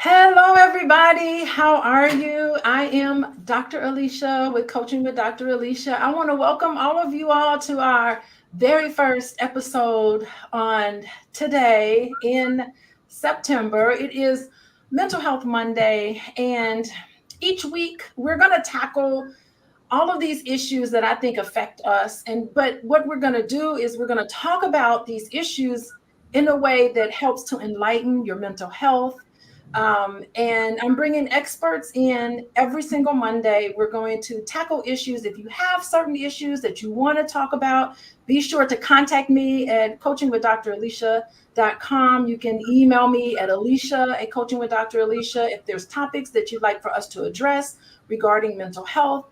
Hello, everybody. How are you? I am Dr. Alicia with Coaching with Dr. Alicia. I want to welcome all of you all to our very first episode on today in September. It is Mental Health Monday, and each week we're going to tackle all of these issues that I think affect us. But what we're going to do is we're going to talk about these issues in a way that helps to enlighten your mental health. And I'm bringing experts in every single Monday. We're going to tackle issues. If you have certain issues that you want to talk about, be sure to contact me at coachingwithdralicia.com. You can email me at Alicia at coachingwithdralicia if there's topics that you'd like for us to address regarding mental health.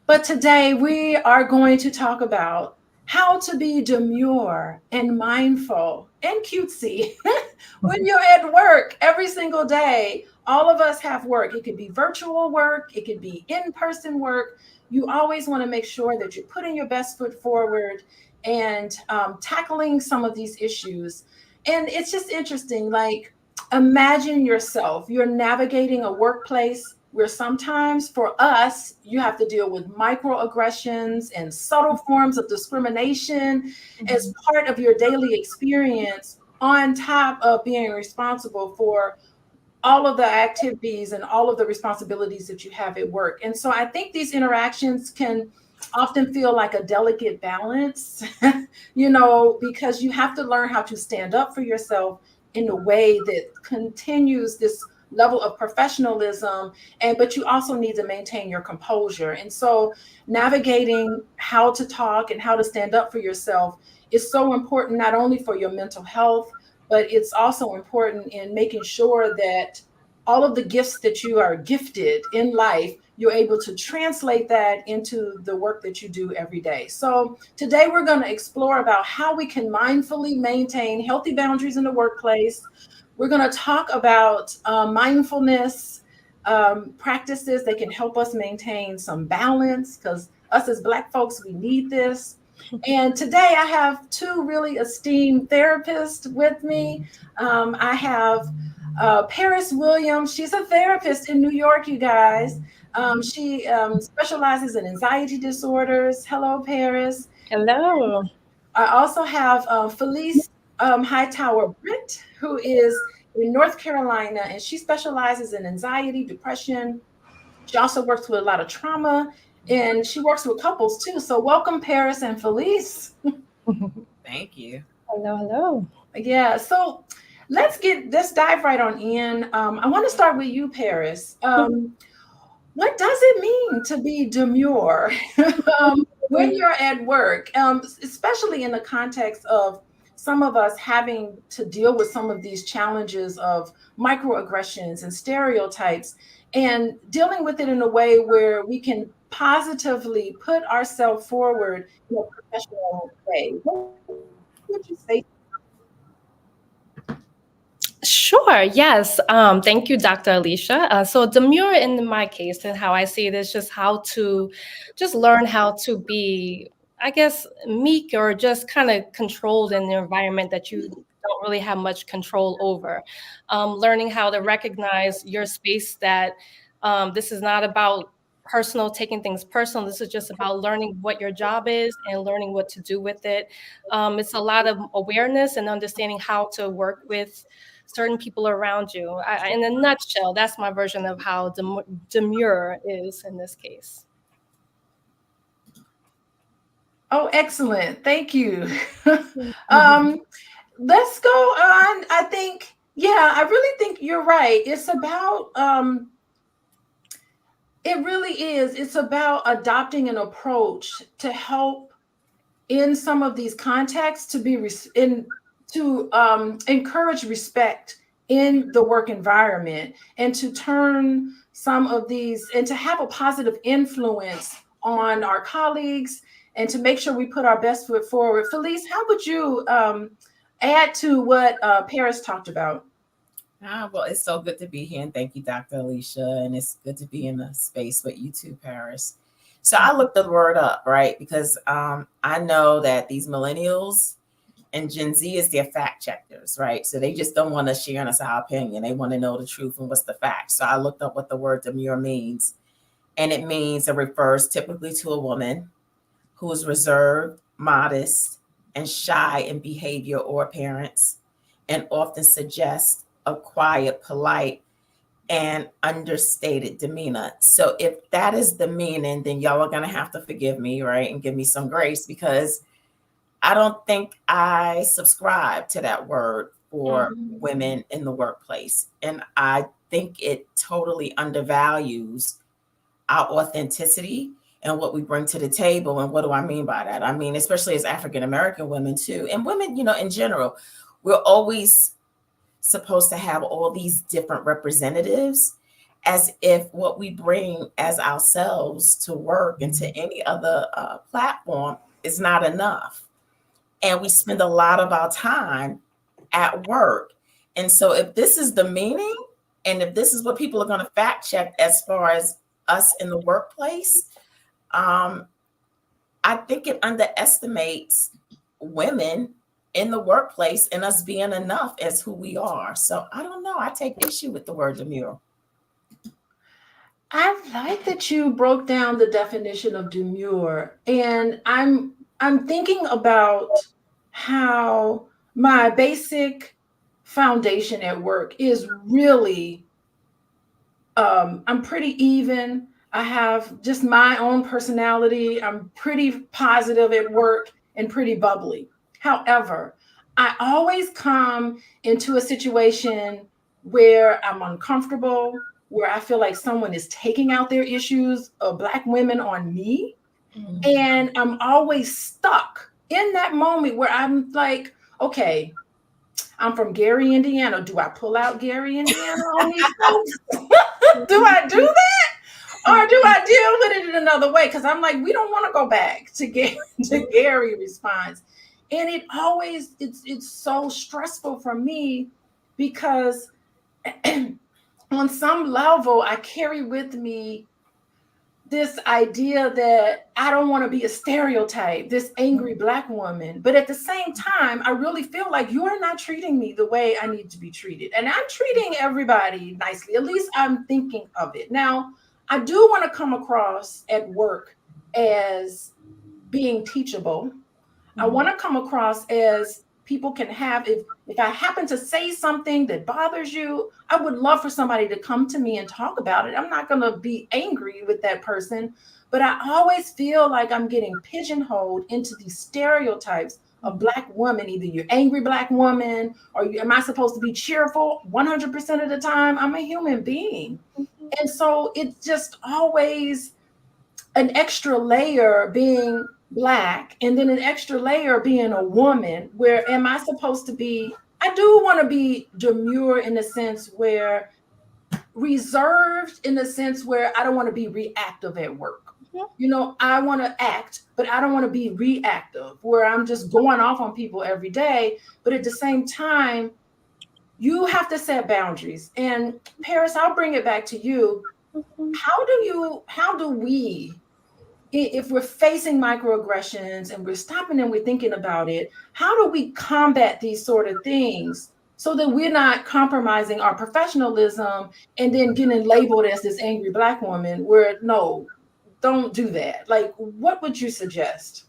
But today we are going to talk about how to be demure and mindful and cutesy when you're at work every single day. All of us have work. It could be virtual work, it could be in-person work. You always want to make sure that you're putting your best foot forward and tackling some of these issues. And it's just interesting, like imagine yourself, you're navigating a workplace where sometimes for us, you have to deal with microaggressions and subtle forms of discrimination as part of your daily experience, on top of being responsible for all of the activities and all of the responsibilities that you have at work. And so I think these interactions can often feel like a delicate balance, because you have to learn how to stand up for yourself in a way that continues this level of professionalism, but you also need to maintain your composure. And so navigating how to talk and how to stand up for yourself is so important, not only for your mental health, but it's also important in making sure that all of the gifts that you are gifted in life, you're able to translate that into the work that you do every day. So today we're going to explore about how we can mindfully maintain healthy boundaries in the workplace. We're going to talk about mindfulness practices that can help us maintain some balance, because us as Black folks, we need this. And today I have two really esteemed therapists with me. I have Paris Williams. She's a therapist in New York, you guys. She specializes in anxiety disorders. Hello, Paris. Hello. I also have Felice Hightower-Britt, who is in North Carolina, and she specializes in anxiety, depression. She also works with a lot of trauma, and she works with couples too. So welcome, Paris and Felice. Thank you. Hello, hello. Yeah, so let's dive right on in. I want to start with you, Paris. What does it mean to be demure when you're at work, especially in the context of some of us having to deal with some of these challenges of microaggressions and stereotypes, and dealing with it in a way where we can positively put ourselves forward in a professional way? What would you say? Sure, yes. Thank you, Dr. Alicia. So demure in my case and how I see it is just how to just learn how to be, I guess, meek or just kind of controlled in the environment that you don't really have much control over. Learning how to recognize your space, that this is not about personal, taking things personal. This is just about learning what your job is and learning what to do with it. It's a lot of awareness and understanding how to work with certain people around you. In a nutshell, that's my version of how demure is in this case. Oh, excellent. Thank you. Let's go on. I think, yeah, I really think you're right. It's about, it really is. It's about adopting an approach to help in some of these contexts to be to encourage respect in the work environment, and to turn some of these and to have a positive influence on our colleagues, and to make sure we put our best foot forward. Felice, how would you add to what Paris talked about? Well, it's so good to be here, and thank you, Dr. Alicia. And it's good to be in a space with you too, Paris. So I looked the word up, right? Because I know that these millennials and Gen Z is their fact checkers, right? So they just don't want to share us our opinion. They want to know the truth and what's the fact. So I looked up what the word demure means, and it means it refers typically to a woman who is reserved, modest, and shy in behavior or appearance, and often suggests a quiet, polite, and understated demeanor. So if that is the meaning, then y'all are gonna have to forgive me, right? And give me some grace, because I don't think I subscribe to that word for women in the workplace. And I think it totally undervalues our authenticity and what we bring to the table. And what do I mean by that? I mean, especially as African American women too, and women, in general, we're always supposed to have all these different representatives, as if what we bring as ourselves to work and to any other platform is not enough. And we spend a lot of our time at work. And so if this is the meaning, and if this is what people are going to fact check as far as us in the workplace, I think it underestimates women in the workplace and us being enough as who we are. So I don't know. I take issue with the word demure. I like that you broke down the definition of demure, and I'm thinking about how my basic foundation at work is really I'm pretty even. I have just my own personality. I'm pretty positive at work and pretty bubbly. However, I always come into a situation where I'm uncomfortable, where I feel like someone is taking out their issues of Black women on me. And I'm always stuck in that moment where I'm like, okay, I'm from Gary, Indiana. Do I pull out Gary, Indiana on these folks? Do I do that? Or do I deal with it in another way? Because I'm like, we don't want to go back to Gary response. And it's so stressful for me, because on some level, I carry with me this idea that I don't want to be a stereotype, this angry Black woman. But at the same time, I really feel like you're not treating me the way I need to be treated. And I'm treating everybody nicely. At least I'm thinking of it. Now, I do want to come across at work as being teachable. I want to come across as people can have, if I happen to say something that bothers you, I would love for somebody to come to me and talk about it. I'm not going to be angry with that person, but I always feel like I'm getting pigeonholed into these stereotypes of Black women. Either you're angry Black woman, or am I supposed to be cheerful 100% of the time? I'm a human being. And so it's just always an extra layer being Black, and then an extra layer being a woman. Where am I supposed to be? I do want to be demure in the sense where reserved, in the sense where I don't want to be reactive at work. I want to act, but I don't want to be reactive where I'm just going off on people every day. But at the same time, you have to set boundaries. And Paris, I'll bring it back to you. How do we, if we're facing microaggressions and we're stopping and we're thinking about it, how do we combat these sort of things so that we're not compromising our professionalism and then getting labeled as this angry Black woman? Where no, don't do that. Like, what would you suggest?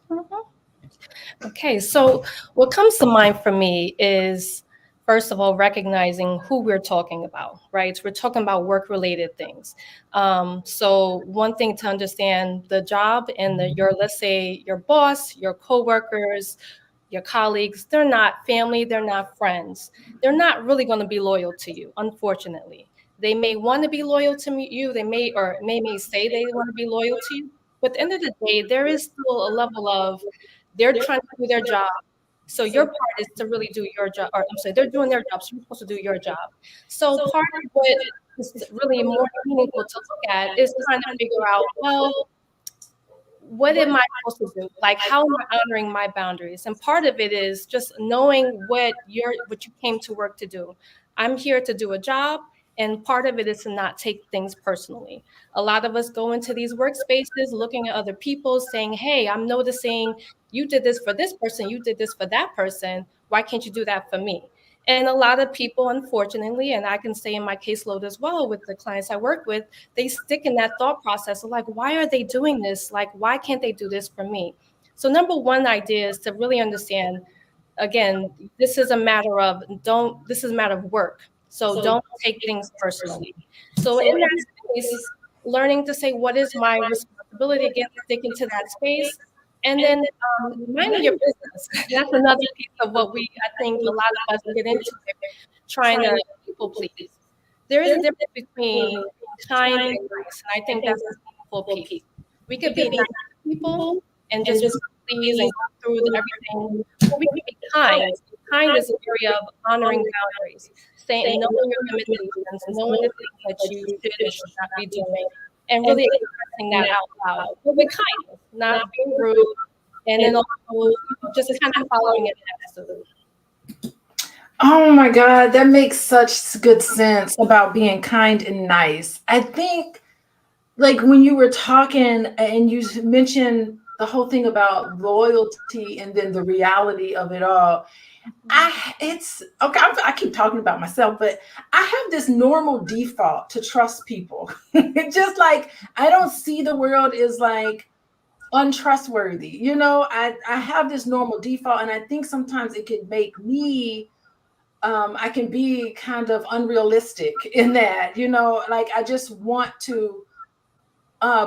Okay, so what comes to mind for me is, first of all, recognizing who we're talking about, right? We're talking about work-related things. So one thing to understand, the job and let's say your boss, your coworkers, your colleagues, they're not family, they're not friends. They're not really going to be loyal to you, unfortunately. They may want to be loyal to you. They may say they want to be loyal to you. But at the end of the day, there is still a level of, they're trying to do their job. So your part is to really do your job, or I'm sorry, they're doing their job, so you're supposed to do your job. So part of what is really more meaningful to look at is trying to figure out, well, what am I supposed to do? Like, how am I honoring my boundaries? And part of it is just knowing what you came to work to do. I'm here to do a job. And part of it is to not take things personally. A lot of us go into these workspaces looking at other people saying, hey, I'm noticing you did this for this person, you did this for that person. Why can't you do that for me? And a lot of people, unfortunately, and I can say in my caseload as well with the clients I work with, they stick in that thought process of like, why are they doing this? Like, why can't they do this for me? So number one idea is to really understand, again, this is a matter of this is a matter of work. So don't take things personally. So in that space, learning to say, what is my responsibility? Again, sticking to that space. And then minding your business. That's another piece of what I think a lot of us get into, trying to people please. There is a difference between kind and nice. And I think that's a meaningful piece. We could be nice to people and just please and go through everything. Or we can be kind. Kind is an area of honoring boundaries, saying, knowing your limitations, knowing the things that you should and should not be doing, and really expressing that out loud. But with kindness, not being rude, and then also just kind of following it next. Oh my God, that makes such good sense about being kind and nice. I think, like, when you were talking and you mentioned the whole thing about loyalty and then the reality of it all, it's okay. I keep talking about myself, but I have this normal default to trust people. It's just like I don't see the world as like untrustworthy. You know, I have this normal default, and I think sometimes it could make me I can be kind of unrealistic in that, you know, like I just want to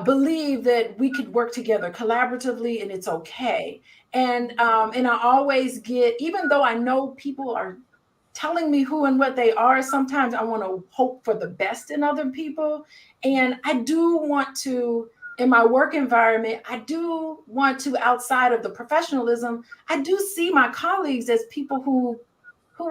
believe that we could work together collaboratively and it's okay. And I always get, even though I know people are telling me who and what they are, sometimes I want to hope for the best in other people. And I do want to, in my work environment, I do want to, outside of the professionalism, I do see my colleagues as people who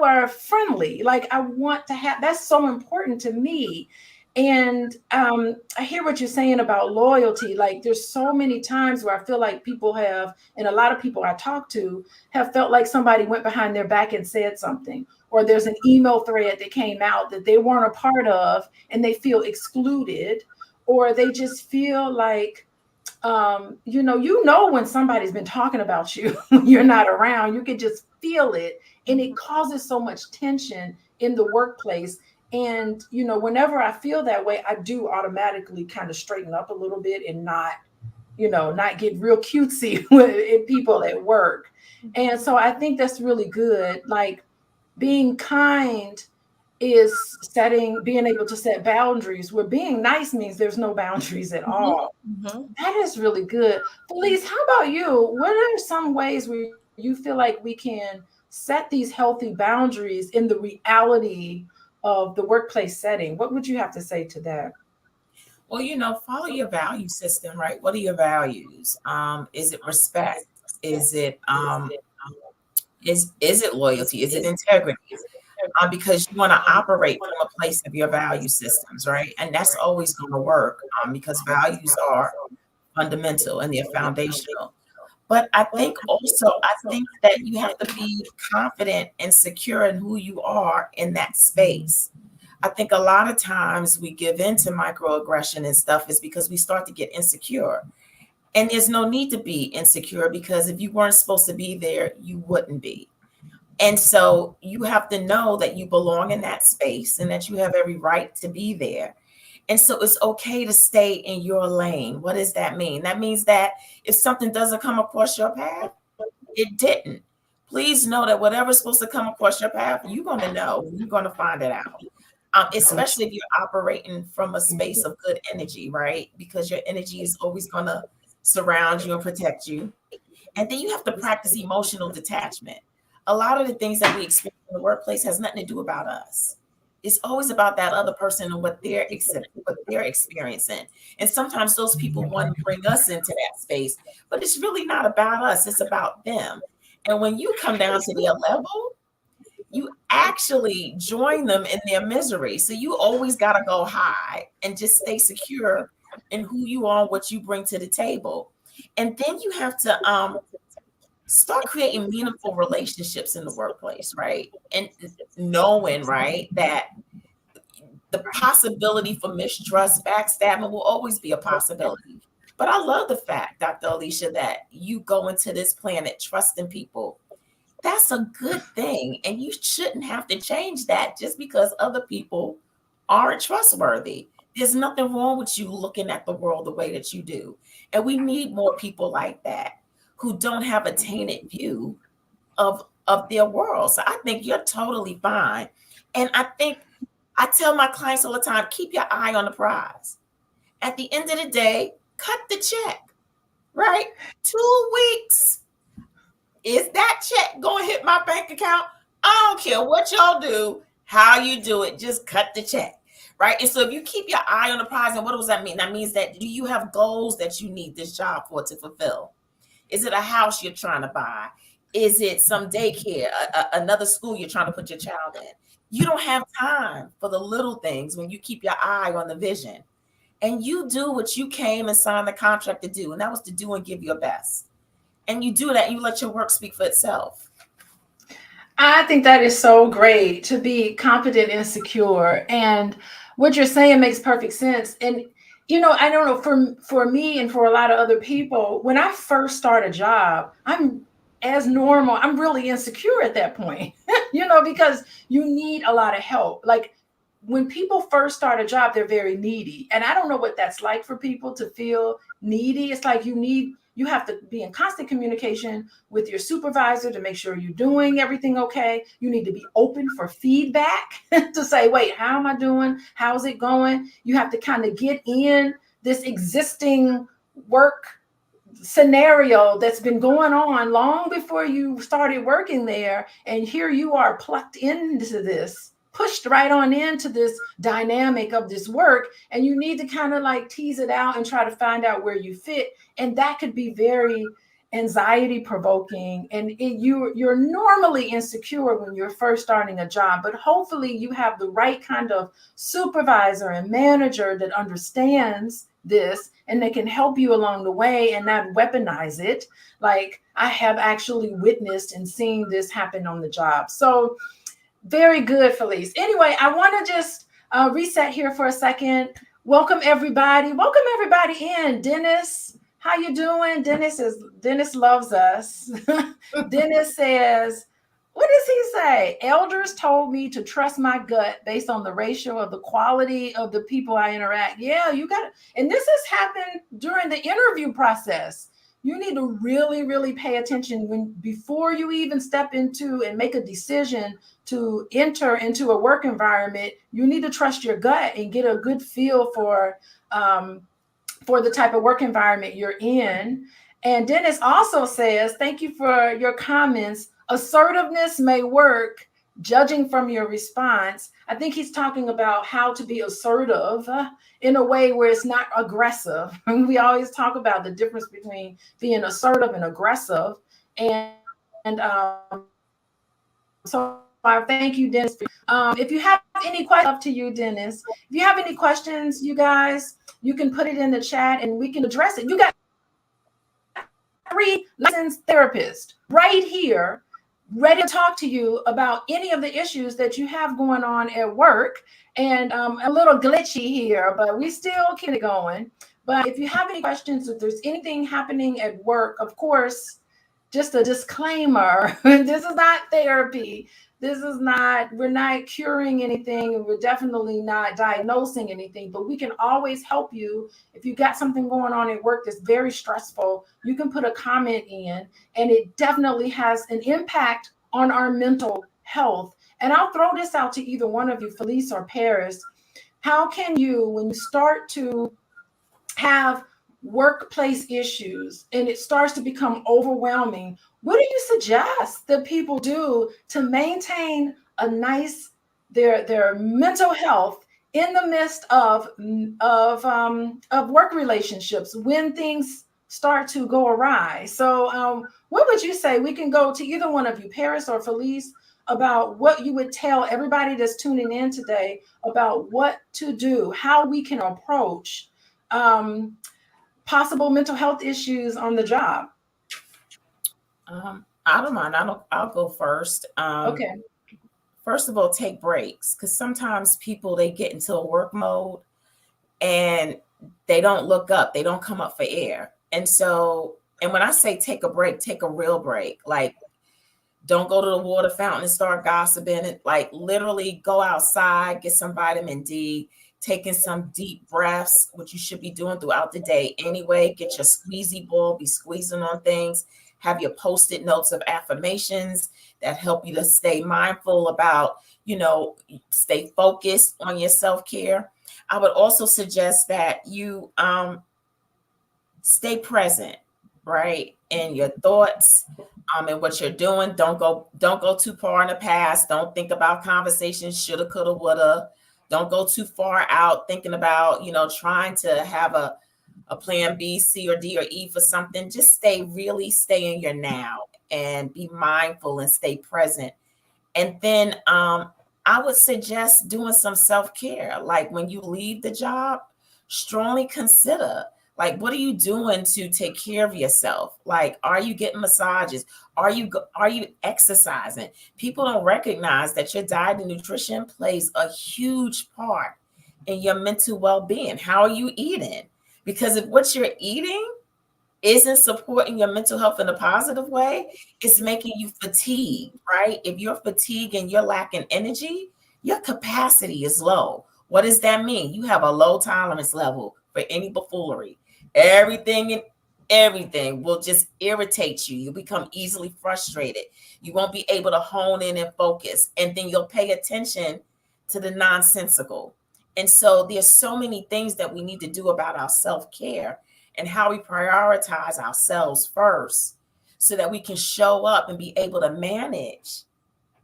are friendly. Like I want to have, that's so important to me. And I hear what you're saying about loyalty. Like there's so many times where I feel like people have, and a lot of people I talk to have felt like somebody went behind their back and said something, or there's an email thread that came out that they weren't a part of and they feel excluded, or they just feel like, you know, when somebody's been talking about you, when you're not around, you can just feel it. And it causes so much tension in the workplace. And, you know, whenever I feel that way, I do automatically kind of straighten up a little bit and not, you know, not get real cutesy with people at work. And so I think that's really good. Like being kind is being able to set boundaries, where being nice means there's no boundaries at all. That is really good. Felice, how about you? What are some ways where you feel like we can set these healthy boundaries in the reality of the workplace setting? What would you have to say to that? Well, you know, follow your value system, right? What are your values? Is it respect? Is it is it loyalty? Is it integrity? Because you want to operate from a place of your value systems, right? And that's always going to work because values are fundamental and they're foundational. But I think that you have to be confident and secure in who you are in that space. I think a lot of times we give in to microaggression and stuff is because we start to get insecure. And there's no need to be insecure, because if you weren't supposed to be there, you wouldn't be. And so you have to know that you belong in that space and that you have every right to be there. And so it's okay to stay in your lane. What does that mean? That means that if something doesn't come across your path, it didn't. Please know that whatever's supposed to come across your path, you're going to know. You're going to find it out. Especially if you're operating from a space of good energy, right? Because your energy is always going to surround you and protect you. And then you have to practice emotional detachment. A lot of the things that we experience in the workplace has nothing to do about us. It's always about that other person and what they're experiencing. And sometimes those people want to bring us into that space, but it's really not about us. It's about them. And when you come down to their level, you actually join them in their misery. So you always got to go high and just stay secure in who you are, what you bring to the table. And then you have to start creating meaningful relationships in the workplace, right? And knowing, right, that the possibility for mistrust, backstabbing will always be a possibility. But I love the fact, Dr. Alicia, that you go into this planet trusting people. that's a good thing. And you shouldn't have to change that just because other people aren't trustworthy. There's nothing wrong with you looking at the world the way that you do. And we need more people like that who don't have a tainted view of their world. So I think you're totally fine. And I think I tell my clients all the time, keep your eye on the prize. At the end of the day, cut the check, right? 2 weeks. Is that check going to hit my bank account? I don't care what y'all do, how you do it, just cut the check, right? And so if you keep your eye on the prize, and what does that mean? That means that do you have goals that you need this job for to fulfill? Is it a house you're trying to buy? Is it some daycare, another school you're trying to put your child in? You don't have time for the little things when you keep your eye on the vision. And you do what you came and signed the contract to do, and that was to do and give your best. And you do that, and you let your work speak for itself. I think that is so great, to be confident and secure. And what you're saying makes perfect sense. And, you know, I don't know, for me and for a lot of other people, when I first start a job, I'm really insecure at that point, you know, because you need a lot of help. Like, when people first start a job, they're very needy. And I don't know what that's like for people to feel needy. It's like you have to be in constant communication with your supervisor to make sure you're doing everything okay. You need to be open for feedback to say, wait, how am I doing? How's it going? You have to kind of get in this existing work scenario that's been going on long before you started working there. And here you are plucked into this, pushed right on into this dynamic of this work, and you need to kind of like tease it out and try to find out where you fit. And that could be very anxiety provoking, and you're normally insecure when you're first starting a job, but hopefully you have the right kind of supervisor and manager that understands this and they can help you along the way and not weaponize it. Like I have actually witnessed and seen this happen on the job. So very good, Felice. Anyway, I want to just reset here for a second. Welcome everybody in. Dennis, how you doing? Dennis loves us. Dennis says, what does he say? Elders told me to trust my gut based on the ratio of the quality of the people I interact. Yeah, you got it. And this has happened during the interview process. You need to really, really pay attention before you even step into and make a decision to enter into a work environment. You need to trust your gut and get a good feel for the type of work environment you're in. And Dennis also says, thank you for your comments. Assertiveness may work, judging from your response. I think he's talking about how to be assertive in a way where it's not aggressive. We always talk about the difference between being assertive and aggressive. And so I thank you, Dennis. If you have any questions, up to you, Dennis. If you have any questions, you guys, you can put it in the chat and we can address it. You got 3 licensed therapists right here, ready to talk to you about any of the issues that you have going on at work. And a little glitchy here, but we still keep it going. But if you have any questions, if there's anything happening at work, of course, just a disclaimer, this is not therapy. We're not curing anything, and we're definitely not diagnosing anything, but we can always help you. If you got something going on at work that's very stressful, you can put a comment in, and it definitely has an impact on our mental health. And I'll throw this out to either one of you, Felice or Paris. How can you, when you start to have workplace issues and it starts to become overwhelming, what do you suggest that people do to maintain a nice their mental health in the midst of work relationships when things start to go awry? So what would you say? We can go to either one of you, Paris or Felice, about what you would tell everybody that's tuning in today about what to do, how we can approach possible mental health issues on the job. I don't mind. I'll go first. Okay. First of all, take breaks, because sometimes people, they get into a work mode and they don't look up. They don't come up for air. And when I say take a break, take a real break. Like, Don't go to the water fountain and start gossiping. Like literally go outside, get some vitamin D, taking some deep breaths, which you should be doing throughout the day anyway. Get your squeezy ball, be squeezing on things. Have your post-it notes of affirmations that help you to stay mindful about, stay focused on your self-care. I would also suggest that you stay present, right? In your thoughts, and what you're doing. Don't go too far in the past. Don't think about conversations, shoulda, coulda, woulda. Don't go too far out thinking about, trying to have a plan B, C, or D, or E for something. Just stay in your now and be mindful and stay present. And then I would suggest doing some self-care. Like when you leave the job, strongly consider, like, what are you doing to take care of yourself? Like, are you getting massages? Are you exercising? People don't recognize that your diet and nutrition plays a huge part in your mental well-being. How are you eating? Because if what you're eating isn't supporting your mental health in a positive way, it's making you fatigued, right? If you're fatigued and you're lacking energy, your capacity is low. What does that mean? You have a low tolerance level for any buffoonery. Everything will just irritate you. You become easily frustrated. You won't be able to hone in and focus. And then you'll pay attention to the nonsensical. And so there's so many things that we need to do about our self-care and how we prioritize ourselves first so that we can show up and be able to manage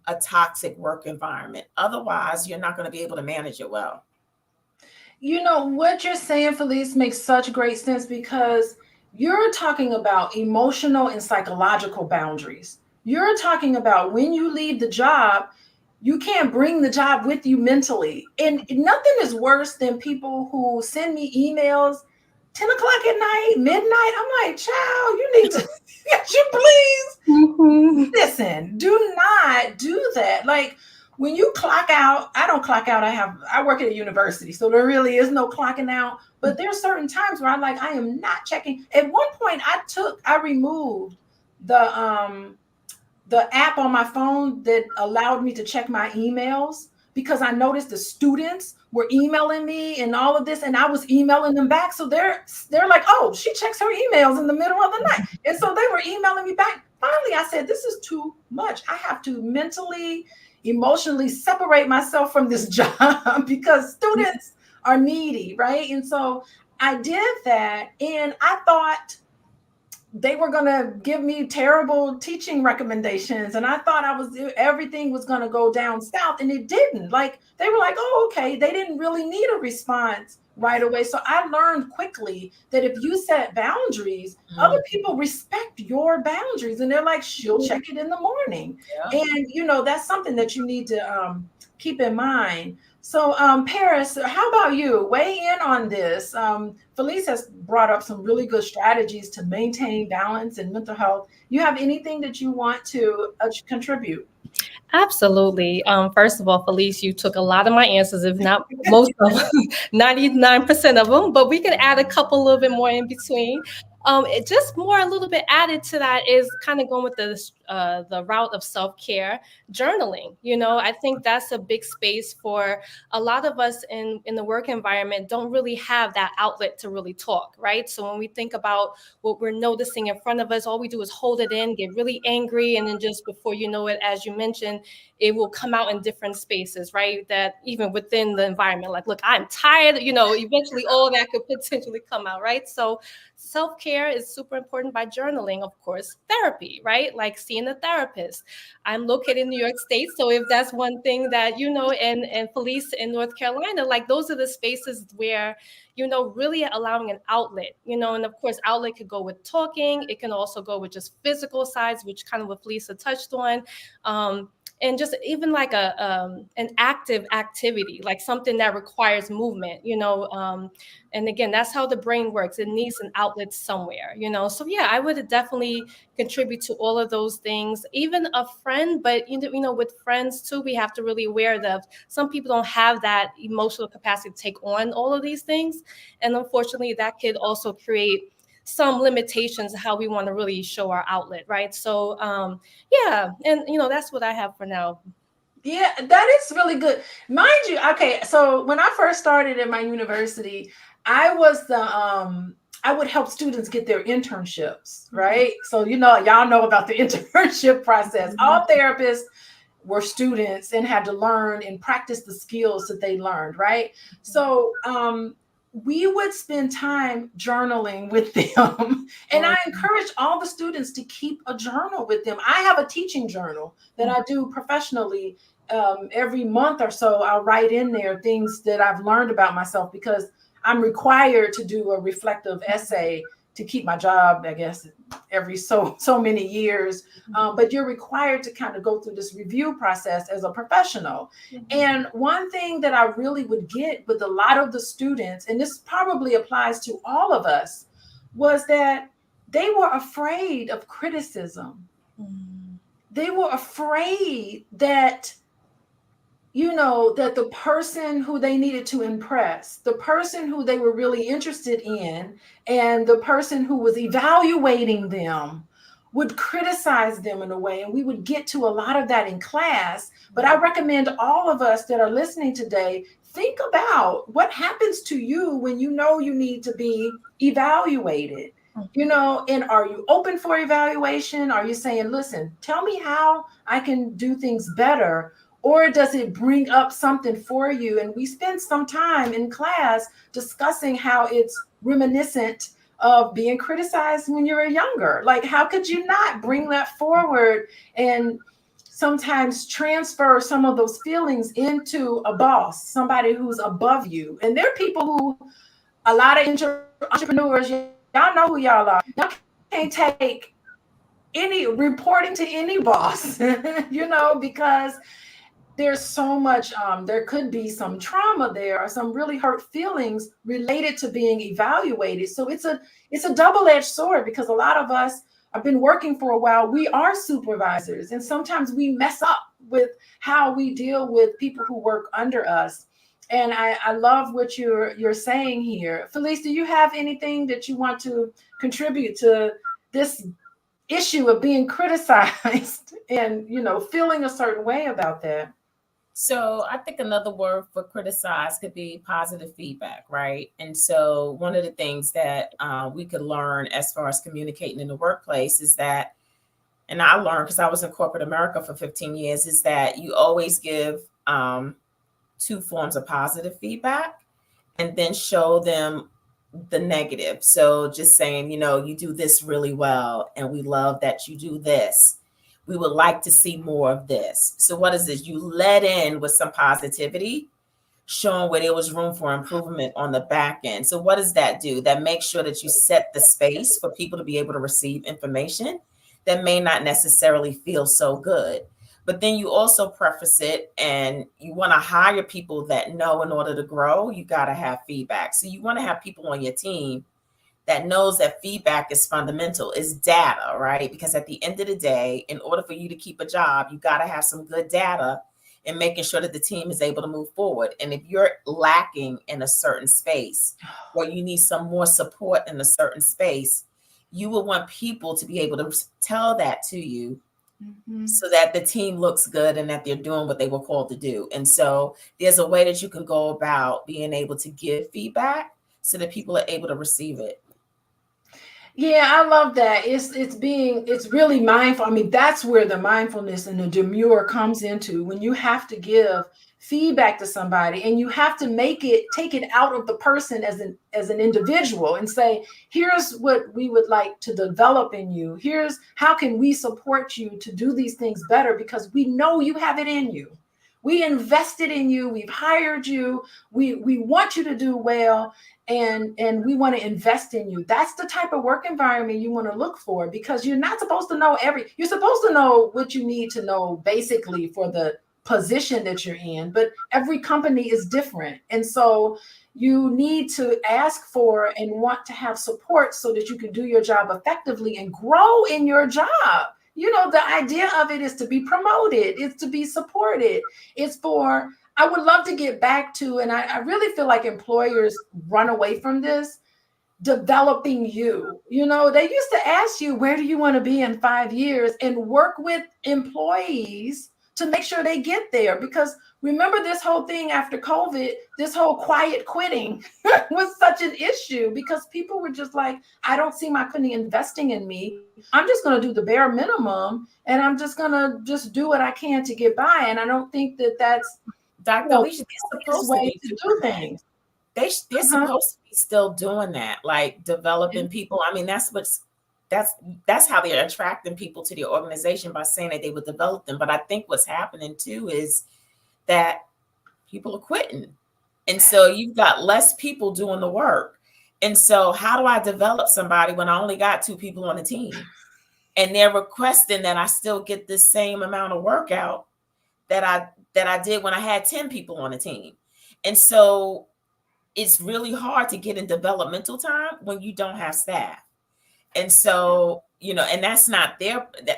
a toxic work environment. Otherwise, you're not going to be able to manage it well. What you're saying, Felice, makes such great sense because you're talking about emotional and psychological boundaries. You're talking about when you leave the job, you can't bring the job with you mentally. And nothing is worse than people who send me emails 10 o'clock at night, midnight. I'm like, child, you need to, you please listen, do not do that. Like when you clock out, I don't clock out. I work at a university, so there really is no clocking out. But there's certain times where I am not checking. At one point I removed the app on my phone that allowed me to check my emails because I noticed the students were emailing me and all of this, and I was emailing them back. So they're like, oh, she checks her emails in the middle of the night. And so they were emailing me back. Finally, I said, this is too much. I have to mentally, emotionally separate myself from this job because students are needy, right? And so I did that, and I thought they were going to give me terrible teaching recommendations. And I thought everything was going to go down south, and it didn't. Like they were like, oh, okay. They didn't really need a response right away. So I learned quickly that if you set boundaries, other people respect your boundaries, and they're like, she'll check it in the morning. Yeah. And, that's something that you need to keep in mind. So, Paris, how about you? Weigh in on this. Felice has brought up some really good strategies to maintain balance and mental health. You have anything that you want to contribute? Absolutely. First of all, Felice, you took a lot of my answers, if not most of them, 99% of them, but we could add a couple a little bit more in between. It just more a little bit added to that is kind of going with the route of self-care, journaling. I think that's a big space for a lot of us in the work environment don't really have that outlet to really talk, right? So when we think about what we're noticing in front of us, all we do is hold it in, get really angry, and then just before you know it, as you mentioned, it will come out in different spaces, right? That even within the environment, like, look, I'm tired, eventually all that could potentially come out, right? So self-care is super important by journaling, of course. Therapy, right? Like seeing a therapist. I'm located in New York State, so if that's one thing that, and Felice in North Carolina, like those are the spaces where, really allowing an outlet, and of course, outlet could go with talking. It can also go with just physical sides, which kind of what Felice touched on. And just even like an active activity, like something that requires movement, and again, that's how the brain works. It needs an outlet somewhere, So yeah, I would definitely contribute to all of those things, even a friend. But with friends too, we have to really aware that some people don't have that emotional capacity to take on all of these things, and unfortunately, that could also create some limitations of how we want to really show our outlet, right? So yeah, and that's what I have for now. Yeah, that is really good. Mind you, okay, so when I first started at my university, I was the I would help students get their internships, right? So y'all know about the internship process. All therapists were students and had to learn and practice the skills that they learned, right? So we would spend time journaling with them. And I encourage all the students to keep a journal with them. I have a teaching journal that I do professionally. Every month or so, I'll write in there things that I've learned about myself, because I'm required to do a reflective essay to keep my job, I guess, every so many years. But you're required to kind of go through this review process as a professional. And one thing that I really would get with a lot of the students, and this probably applies to all of us, was that they were afraid of criticism. They were afraid that that the person who they needed to impress, the person who they were really interested in, and the person who was evaluating them would criticize them in a way. And we would get to a lot of that in class. But I recommend all of us that are listening today, think about what happens to you when you know you need to be evaluated. And are you open for evaluation? Are you saying, listen, tell me how I can do things better? Or does it bring up something for you? And we spend some time in class discussing how it's reminiscent of being criticized when you were younger. Like, how could you not bring that forward and sometimes transfer some of those feelings into a boss, somebody who's above you? And there are people who, a lot of entrepreneurs, y'all know who y'all are. Y'all can't take any reporting to any boss, because there's so much, there could be some trauma there or some really hurt feelings related to being evaluated. So it's a double-edged sword, because a lot of us have been working for a while. We are supervisors, and sometimes we mess up with how we deal with people who work under us. And I love what you're saying here. Felice, do you have anything that you want to contribute to this issue of being criticized and, feeling a certain way about that? So I think another word for criticize could be positive feedback, right? And so one of the things that we could learn as far as communicating in the workplace is that, and I learned because I was in corporate America for 15 years, is that you always give two forms of positive feedback and then show them the negative. So just saying, you do this really well, and we love that you do this. We would like to see more of this. So what is this? You let in with some positivity, showing where there was room for improvement on the back end. So what does that do? That makes sure that you set the space for people to be able to receive information that may not necessarily feel so good. But then you also preface it, and you want to hire people that know in order to grow, you got to have feedback. So you want to have people on your team that knows that feedback is fundamental, is data, right? Because at the end of the day, in order for you to keep a job, you got to have some good data and making sure that the team is able to move forward. And if you're lacking in a certain space, or you need some more support in a certain space, you will want people to be able to tell that to you, so that the team looks good and that they're doing what they were called to do. And so there's a way that you can go about being able to give feedback so that people are able to receive it. Yeah, I love that. It's really mindful. I mean, that's where the mindfulness and the demure comes into, when you have to give feedback to somebody and you have to take it out of the person as an individual and say, here's what we would like to develop in you. Here's how can we support you to do these things better, because we know you have it in you. We invested in you. We've hired you. We want you to do well. And we want to invest in you. That's the type of work environment you want to look for, because you're not supposed to know you're supposed to know what you need to know basically for the position that you're in, but every company is different. And so you need to ask for and want to have support so that you can do your job effectively and grow in your job. The idea of it is to be promoted, it's to be supported. I would love to get back to, and I really feel like employers run away from this, developing you. You know, they used to ask you, where do you want to be in 5 years, and work with employees to make sure they get there. Because remember, this whole thing after COVID, this whole quiet quitting was such an issue, because people were just like, I don't see my company investing in me. I'm just going to do the bare minimum, and I'm just going to just do what I can to get by. And I don't think that that's Dr. Alicia, they're supposed to way be to do things. They're supposed to be still doing that, like developing people. I mean, that's how they're attracting people to the organization, by saying that they would develop them. But I think what's happening too is that people are quitting. And so you've got less people doing the work. And so how do I develop somebody when I only got 2 people on the team? And they're requesting that I still get the same amount of work out that I did when I had 10 people on the team. And so it's really hard to get in developmental time when you don't have staff. And so, you know, and that's not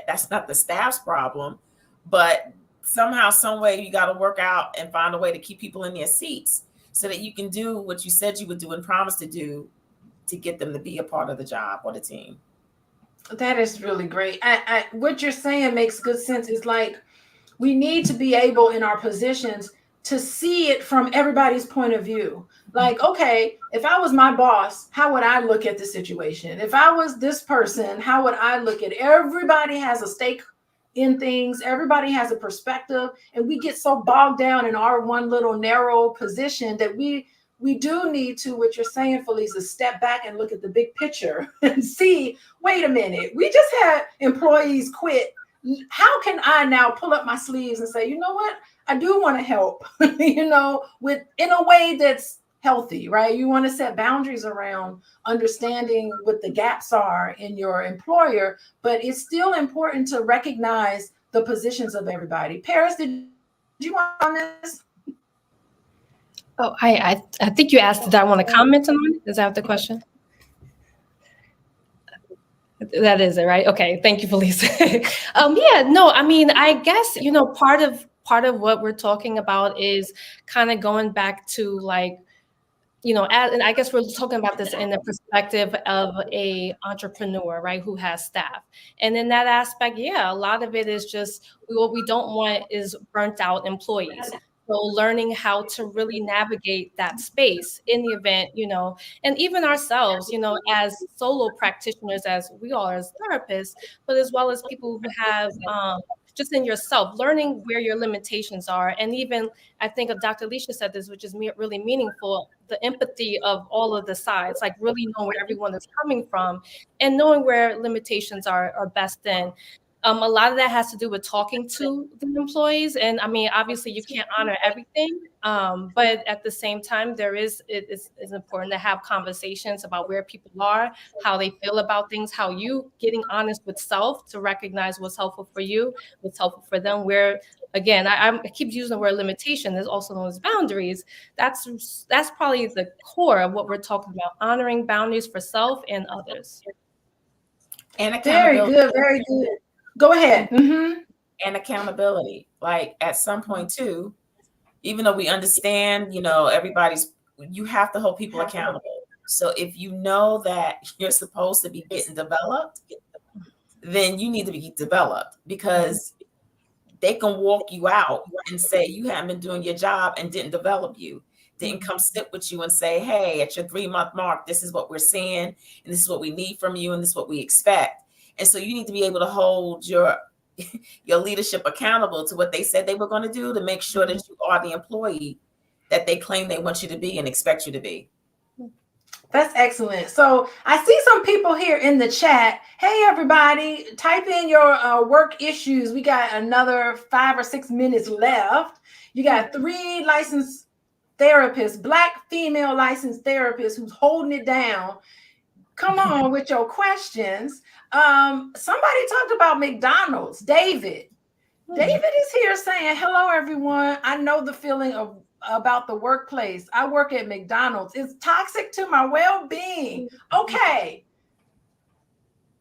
that's not the staff's problem, but somehow, some way, you got to work out and find a way to keep people in their seats so that you can do what you said you would do and promise to do, to get them to be a part of the job or the team. That is really great. What you're saying makes good sense. It's like, we need to be able in our positions to see it from everybody's point of view. Like, okay, if I was my boss, how would I look at the situation? If I was this person, how would I look at it? Everybody has a stake in things. Everybody has a perspective. And we get so bogged down in our one little narrow position that we do need to, what you're saying, Felice, is step back and look at the big picture and see, wait a minute, we just had employees quit. How can I now pull up my sleeves and say, you know what? I do want to help, you know, in a way that's healthy, right? You want to set boundaries around understanding what the gaps are in your employer, but it's still important to recognize the positions of everybody. Paris, did you want on this? Oh, I think you asked, did I want to comment on it? Is that the question? That is it, right? Okay, thank you, Felice. Yeah, no, I mean, I guess, you know, part of what we're talking about is kind of going back to, like, you know, and I guess we're talking about this in the perspective of a entrepreneur, right, who has staff. And in that aspect, yeah, a lot of it is just, what we don't want is burnt out employees. So learning how to really navigate that space in the event, you know, and even ourselves, you know, as solo practitioners, as we are as therapists, but as well as people who have just in yourself, learning where your limitations are. And even, I think Dr. Alicia said this, which is really meaningful, the empathy of all of the sides, like really knowing where everyone is coming from and knowing where limitations are best in. A lot of that has to do with talking to the employees. And I mean, obviously you can't honor everything, but at the same time, it's important to have conversations about where people are, how they feel about things, how you getting honest with self to recognize what's helpful for you, what's helpful for them, where, again, I keep using the word limitation, there's also known as boundaries. That's probably the core of what we're talking about, honoring boundaries for self and others. And accountability. Very good, very good. Go ahead. Mm-hmm. And accountability. Like, at some point too, even though we understand, you know, you have to hold people accountable. So if you know that you're supposed to be getting developed, then you need to be developed, because they can walk you out and say you haven't been doing your job and didn't develop you. Didn't come sit with you and say, hey, at your 3-month mark, this is what we're seeing, and this is what we need from you, and this is what we expect. And so you need to be able to hold your leadership accountable to what they said they were going to do, to make sure that you are the employee that they claim they want you to be and expect you to be. That's excellent. So I see some people here in the chat. Hey, everybody, type in your work issues. We got another 5 or 6 minutes left. You got 3 licensed therapists, Black female licensed therapists who's holding it down. Come on with your questions. Somebody talked about McDonald's. David is here saying, hello, everyone. I know the feeling about the workplace. I work at McDonald's. It's toxic to my well-being. Okay.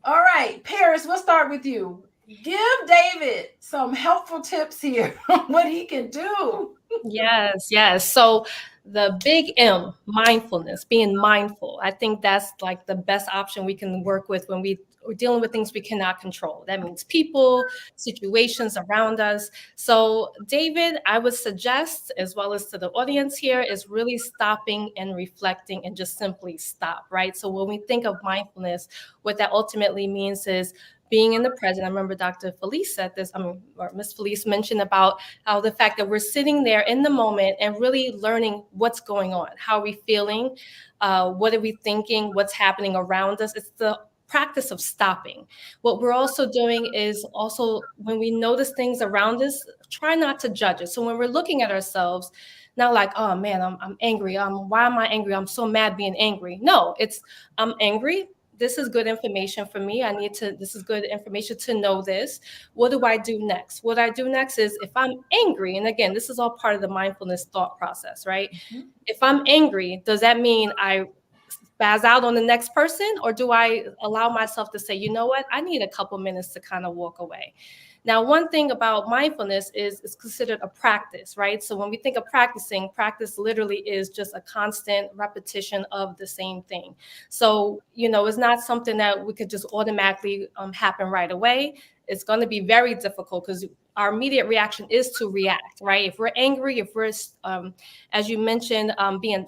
All right, Paris, we'll start with you. Give David some helpful tips here on what he can do. Yes. So the big M, mindfulness, being mindful. I think that's like the best option we can work with when we're dealing with things we cannot control. That means people, situations around us. So, David, I would suggest, as well as to the audience here, is really stopping and reflecting and just simply stop, right? So, when we think of mindfulness, what that ultimately means is being in the present. I remember Dr. Felice said this, or Miss Felice mentioned about how the fact that we're sitting there in the moment and really learning what's going on, how are we feeling, what are we thinking, what's happening around us. It's the practice of stopping. What we're also doing is also when we notice things around us, try not to judge it. So when we're looking at ourselves, not like, oh man, I'm angry. Why am I angry? I'm so mad being angry. No, it's I'm angry. This is good information for me. This is good information to know this. What do I do next? What I do next is if I'm angry, and again, this is all part of the mindfulness thought process, right? Mm-hmm. If I'm angry, does that mean I spaz out on the next person? Or do I allow myself to say, you know what, I need a couple minutes to kind of walk away? Now, one thing about mindfulness is it's considered a practice, right? So when we think of practicing, practice literally is just a constant repetition of the same thing. So, it's not something that we could just automatically happen right away. It's going to be very difficult because our immediate reaction is to react, right? If we're angry, if we're, as you mentioned,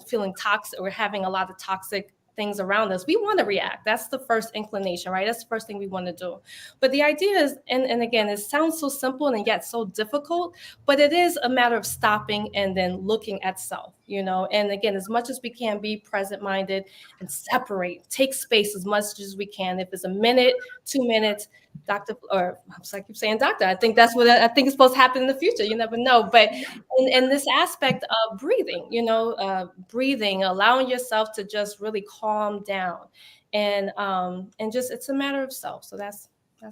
feeling toxic or having a lot of toxic things around us, we want to react. That's the first inclination, right? That's the first thing we want to do. But the idea is, and again, it sounds so simple and yet so difficult, but it is a matter of stopping and then looking at self, and again, as much as we can be present-minded and separate, take space as much as we can. If it's a minute, 2 minutes, doctor, or I keep saying doctor, I think that's what I think is supposed to happen in the future. You never know. But in this aspect of breathing, breathing, allowing yourself to just really calm down and just, it's a matter of self. So that's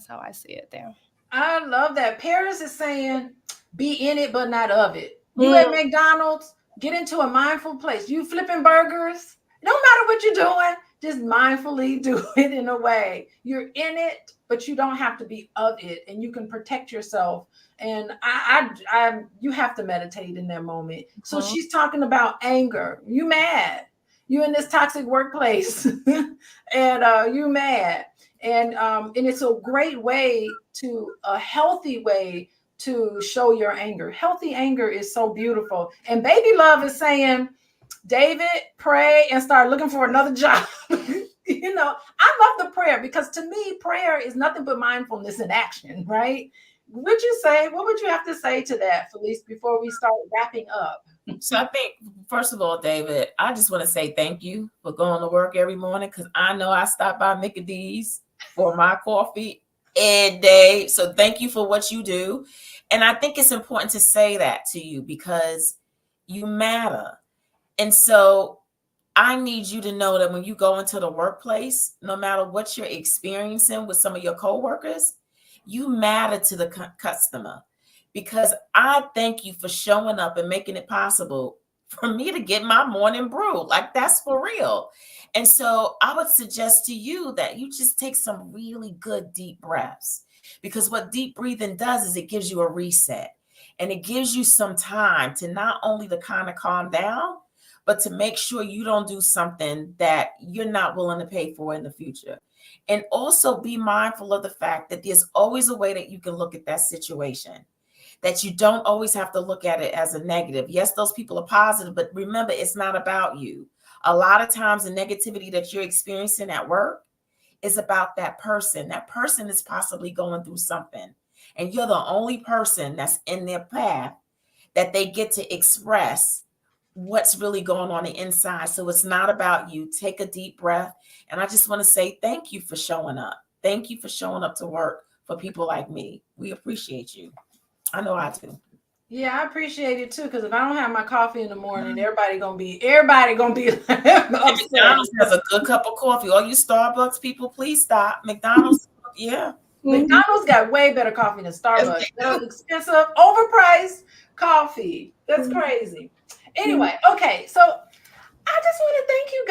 how I see it there. I love that. Paris is saying, be in it, but not of it. You at McDonald's, get into a mindful place. You flipping burgers, no matter what you're doing, just mindfully do it in a way. You're in it, but you don't have to be of it, and you can protect yourself. And you have to meditate in that moment. So she's talking about anger. You mad. You in this toxic workplace, and you mad. And it's a great way a healthy way to show your anger. Healthy anger is so beautiful. And Baby Love is saying, David, pray and start looking for another job. I love the prayer because to me, prayer is nothing but mindfulness in action, right? What would you have to say to that, Felice, before we start wrapping up? So I think, first of all, David, I just want to say thank you for going to work every morning, because I know I stop by Mickey D's for my coffee every day. So thank you for what you do. And I think it's important to say that to you because you matter. And so I need you to know that when you go into the workplace, no matter what you're experiencing with some of your coworkers, you matter to the customer. Because I thank you for showing up and making it possible for me to get my morning brew. Like, that's for real. And so I would suggest to you that you just take some really good deep breaths, because what deep breathing does is it gives you a reset, and it gives you some time to not only to kind of calm down, but to make sure you don't do something that you're not willing to pay for in the future. And also be mindful of the fact that there's always a way that you can look at that situation, that you don't always have to look at it as a negative. Yes, those people are positive, but remember, it's not about you. A lot of times the negativity that you're experiencing at work is about that person. That person is possibly going through something, and you're the only person that's in their path that they get to express what's really going on the inside. So it's not about you. Take a deep breath. And I just want to say thank you for showing up. Thank you for showing up to work for people like me. We appreciate you. I know I do. Yeah, I appreciate it too, because if I don't have my coffee in the morning, everybody gonna be upset. McDonald's has a good cup of coffee. All you Starbucks people, please stop. McDonald's, yeah. McDonald's got way better coffee than Starbucks. Yes, expensive, overpriced coffee. That's crazy. Anyway, okay, so I just want to thank you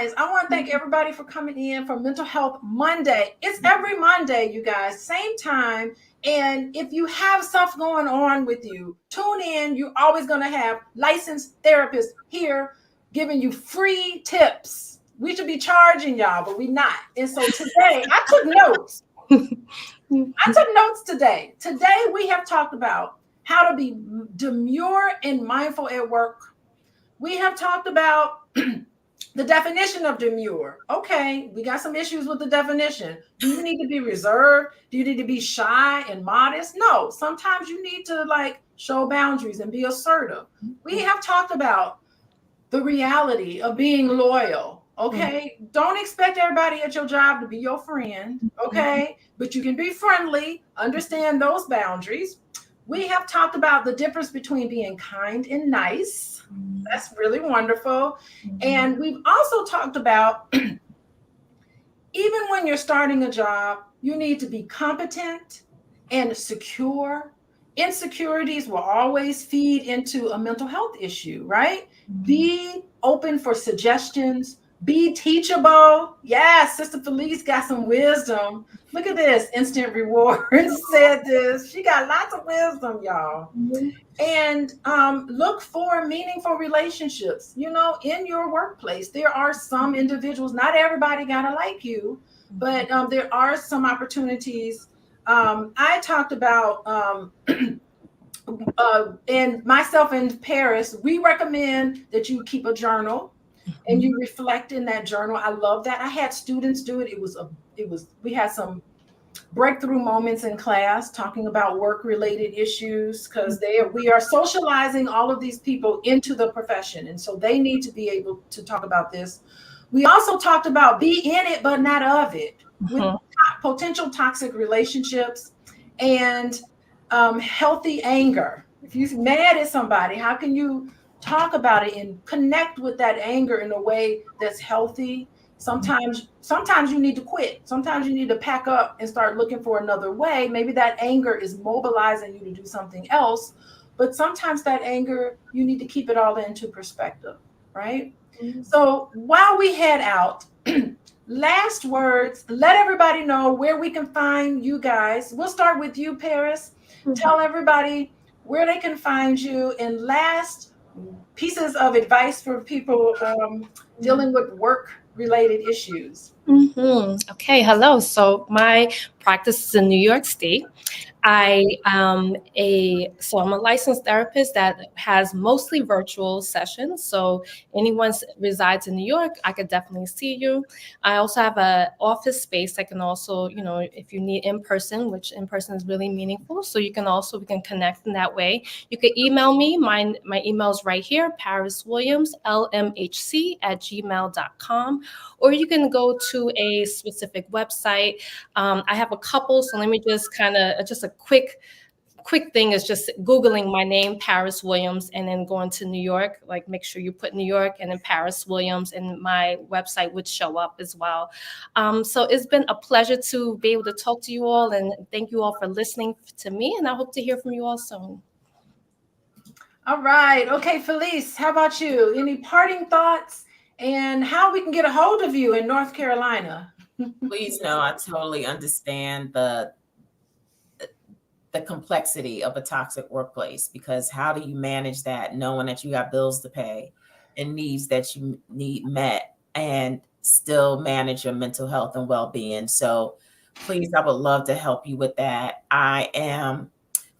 guys, I want to thank everybody for coming in for Mental Health Monday. It's every Monday, you guys, same time. And if you have stuff going on with you, tune in. You're always going to have licensed therapists here giving you free tips. We should be charging y'all, but we're not. And so today, I took notes. I took notes today. Today, we have talked about how to be demure and mindful at work. We have talked about the definition of demure. Okay, we got some issues with the definition. Do you need to be reserved? Do you need to be shy and modest? No, sometimes you need to like show boundaries and be assertive. We have talked about the reality of being loyal. Okay, don't expect everybody at your job to be your friend. Okay, but you can be friendly, understand those boundaries. We have talked about the difference between being kind and nice. That's really wonderful. And we've also talked about even when you're starting a job, you need to be competent and secure. Insecurities will always feed into a mental health issue, right? Be open for suggestions. Be teachable. Yes, Sister Felice got some wisdom. Look at this, instant reward said this. She got lots of wisdom, y'all. And look for meaningful relationships, you know, in your workplace. There are some individuals, not everybody gotta like you, but there are some opportunities. I talked about, and myself in Paris, we recommend that you keep a journal and you reflect in that journal. I love that. I had students do it. We had some breakthrough moments in class talking about work-related issues because we are socializing all of these people into the profession. And so they need to be able to talk about this. We also talked about be in it, but not of it, with potential toxic relationships and healthy anger. If you're mad at somebody, how can you talk about it and connect with that anger in a way that's healthy? Sometimes you need to quit. Sometimes you need to pack up and start looking for another way. Maybe that anger is mobilizing you to do something else, but sometimes that anger, you need to keep it all into perspective, right? So while we head out, last words, let everybody know where we can find you guys. We'll start with you, Paris. Tell everybody where they can find you, and last pieces of advice for people dealing with work-related issues. Okay, hello. So my practice is in New York State. I'm a licensed therapist that has mostly virtual sessions. So anyone resides in New York, I could definitely see you. I also have an office space. I can also, you know, if you need in person, which in person is really meaningful. So we can connect in that way. You can email me. My email is right here, pariswilliams@gmail.com, or you can go to a specific website. I have a couple, so let me just just a quick thing is just Googling my name, Paris Williams, and then going to New York. Like, make sure you put New York and then Paris Williams, and my website would show up as well. So it's been a pleasure to be able to talk to you all, and thank you all for listening to me, and I hope to hear from you all soon. All right. Okay, Felice, how about you? Any parting thoughts and how we can get a hold of you in North Carolina? Please know I totally understand the complexity of a toxic workplace, because how do you manage that knowing that you got bills to pay and needs that you need met and still manage your mental health and well-being? So please, I would love to help you with that. I am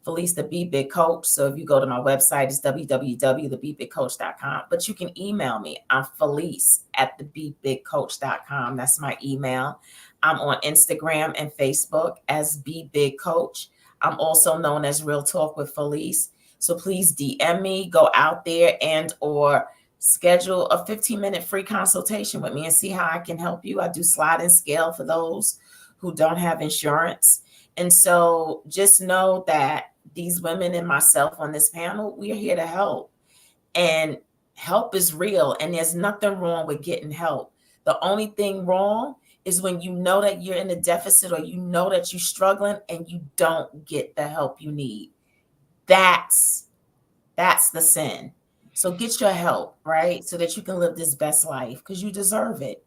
Felice, the Be Big Coach. So if you go to my website, it's www.thebebigcoach.com. But you can email me. I'm Felice@thebebigcoach.com. That's my email. I'm on Instagram and Facebook as Be Big Coach. I'm also known as Real Talk with Felice. So please DM me, go out there or schedule a 15-minute free consultation with me and see how I can help you. I do sliding scale for those who don't have insurance. And so just know that these women and myself on this panel, we are here to help. And help is real, and there's nothing wrong with getting help. The only thing wrong is when you know that you're in a deficit, or you know that you're struggling and you don't get the help you need. That's the sin. So get your help, right? So that you can live this best life because you deserve it.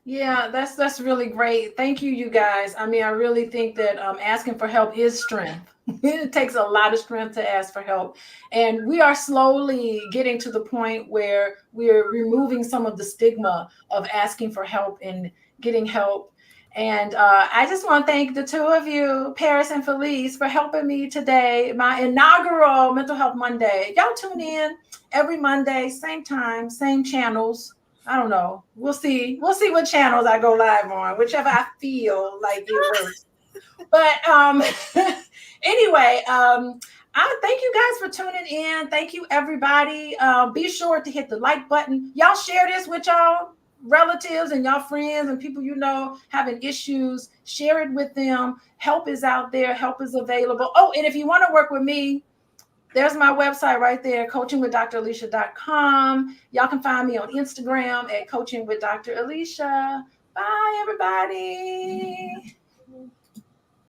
Yeah, that's really great. Thank you, you guys. I mean, I really think that asking for help is strength. It takes a lot of strength to ask for help. And we are slowly getting to the point where we're removing some of the stigma of asking for help and getting help. And I just want to thank the two of you, Paris and Felice, for helping me today, my inaugural Mental Health Monday. Y'all tune in every Monday, same time, same channels. I don't know. We'll see. We'll see what channels I go live on, whichever I feel like it works. But anyway, I thank you guys for tuning in. Thank you, everybody. Be sure to hit the like button. Y'all share this with y'all relatives and y'all friends and people you know having issues. Share it with them. Help is out there. Help is available. Oh, and if you want to work with me, there's my website right there, coachingwithdralicia.com. Y'all can find me on Instagram at coachingwithdralicia. Bye, everybody.